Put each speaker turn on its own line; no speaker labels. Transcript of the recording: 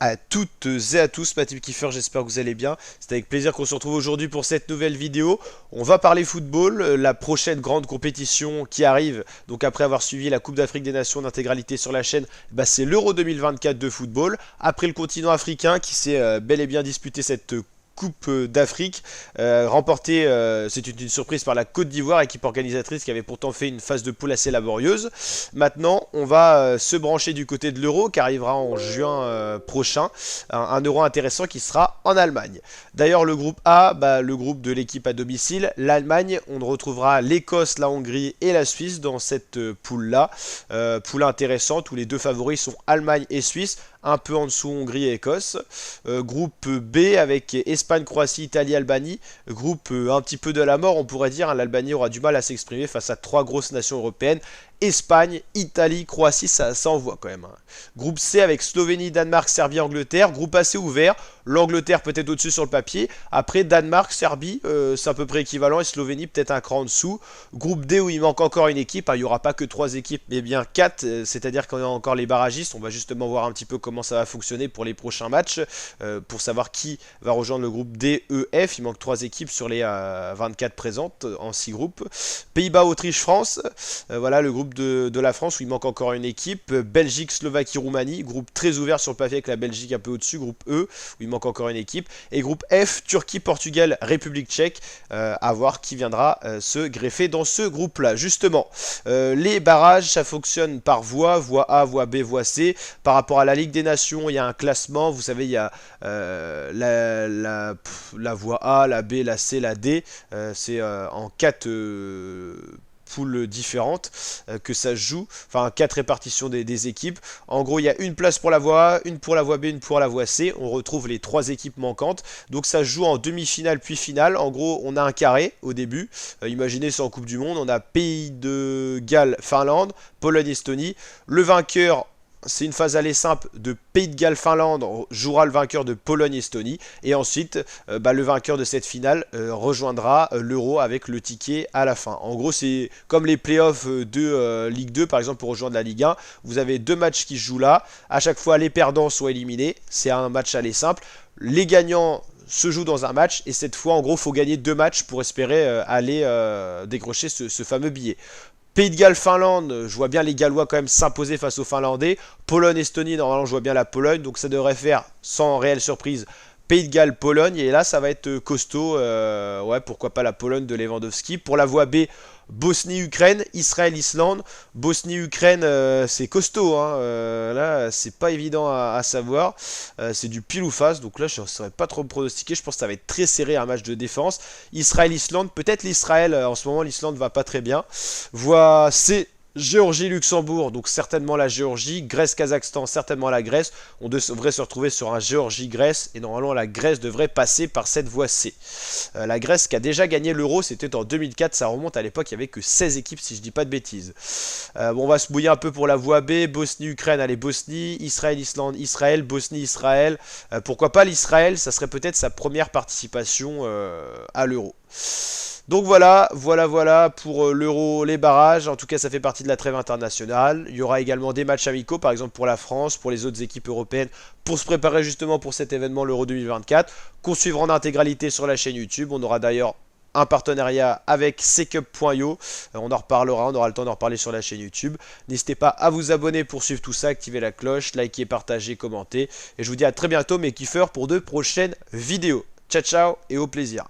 à toutes et à tous, ma team Kiefer, j'espère que vous allez bien. C'est avec plaisir qu'on se retrouve aujourd'hui pour cette nouvelle vidéo. On va parler football, la prochaine grande compétition qui arrive. Donc après avoir suivi la Coupe d'Afrique des Nations d'intégralité sur la chaîne, bah c'est l'Euro 2024 de football. Après le continent africain qui s'est bel et bien disputé cette Coupe d'Afrique, remportée, c'est une surprise par la Côte d'Ivoire, équipe organisatrice qui avait pourtant fait une phase de poule assez laborieuse. Maintenant, on va se brancher du côté de l'Euro qui arrivera en juin prochain, un Euro intéressant qui sera en Allemagne. D'ailleurs, le groupe A, le groupe de l'équipe à domicile, l'Allemagne, on retrouvera l'Écosse, la Hongrie et la Suisse dans cette poule-là. Poule intéressante où les deux favoris sont Allemagne et Suisse. Un peu en dessous Hongrie et Écosse. Groupe B avec Espagne, Croatie, Italie, Albanie. Groupe un petit peu de la mort, on pourrait dire. L'Albanie aura du mal à s'exprimer face à trois grosses nations européennes. Espagne, Italie, Croatie, ça envoie quand même. Groupe C avec Slovénie, Danemark, Serbie, Angleterre. Groupe assez ouvert. L'Angleterre peut-être au-dessus sur le papier. Après, Danemark, Serbie, c'est à peu près équivalent. Et Slovénie peut-être un cran en dessous. Groupe D où il manque encore une équipe. Il n'y aura pas que 3 équipes, mais bien 4. C'est-à-dire qu'on a encore les barragistes. On va justement voir un petit peu comment ça va fonctionner pour les prochains matchs. Pour savoir qui va rejoindre le groupe D, E, F. Il manque 3 équipes sur les 24 présentes en 6 groupes. Pays-Bas, Autriche, France. Voilà le groupe de la France où il manque encore une équipe. Belgique, Slovaquie, Roumanie. Groupe très ouvert sur le papier avec la Belgique un peu au-dessus. Groupe E où il manque encore une équipe. Et groupe F, Turquie, Portugal, République tchèque. À voir qui viendra se greffer dans ce groupe-là. Justement, les barrages, ça fonctionne par voie. Voie A, voie B, voie C. Par rapport à la Ligue des Nations, il y a un classement. Vous savez, il y a la voie A, la B, la C, la D. C'est en 4 poules différentes que ça se joue, enfin 4 répartitions des équipes. En gros, il y a une place pour la voie A, une pour la voie B, une pour la voie C. On retrouve les 3 équipes manquantes. Donc ça se joue en demi-finale puis finale. En gros, on a un carré au début. Imaginez c'est en Coupe du Monde. On a Pays de Galles, Finlande, Pologne, Estonie. Le vainqueur, c'est une phase aller simple de Pays de Galles, Finlande jouera le vainqueur de Pologne, Estonie. Et ensuite, le vainqueur de cette finale rejoindra l'Euro avec le ticket à la fin. En gros, c'est comme les playoffs de Ligue 2, par exemple, pour rejoindre la Ligue 1. Vous avez 2 matchs qui se jouent là. À chaque fois, les perdants sont éliminés. C'est un match aller simple. Les gagnants se jouent dans un match. Et cette fois, en gros, il faut gagner 2 matchs pour espérer aller décrocher ce fameux billet. Pays de Galles, Finlande, je vois bien les Gallois quand même s'imposer face aux Finlandais. Pologne, Estonie, normalement je vois bien la Pologne, donc ça devrait faire sans réelle surprise. Pays de Galles, Pologne, et là ça va être costaud, ouais pourquoi pas la Pologne de Lewandowski. Pour la voie B, Bosnie, Ukraine, Israël, Islande. Bosnie, Ukraine, c'est costaud, hein. Là c'est pas évident à savoir, c'est du pile ou face, donc là je ne saurais pas trop pronostiquer, je pense que ça va être très serré un match de défense. Israël, Islande, peut-être l'Israël, en ce moment l'Islande va pas très bien. Voie C, Géorgie, Luxembourg, donc certainement la Géorgie. Grèce, Kazakhstan, certainement la Grèce. On devrait se retrouver sur un Géorgie-Grèce. Et normalement, la Grèce devrait passer par cette voie C. La Grèce qui a déjà gagné l'Euro, c'était en 2004. Ça remonte à l'époque, il n'y avait que 16 équipes, si je dis pas de bêtises. On va se bouiller un peu pour la voie B. Bosnie, Ukraine, allez, Bosnie. Israël, Islande, Israël. Bosnie, Israël. Pourquoi pas l'Israël? Ça serait peut-être sa première participation à l'Euro. Donc voilà pour l'Euro, les barrages. En tout cas, ça fait partie de la trêve internationale. Il y aura également des matchs amicaux, par exemple pour la France, pour les autres équipes européennes, pour se préparer justement pour cet événement, l'Euro 2024, qu'on suivra en intégralité sur la chaîne YouTube. On aura d'ailleurs un partenariat avec Secup.io. On en reparlera, on aura le temps d'en reparler sur la chaîne YouTube. N'hésitez pas à vous abonner pour suivre tout ça, activer la cloche, liker, partager, commenter. Et je vous dis à très bientôt mes kiffeurs pour de prochaines vidéos. Ciao ciao et au plaisir.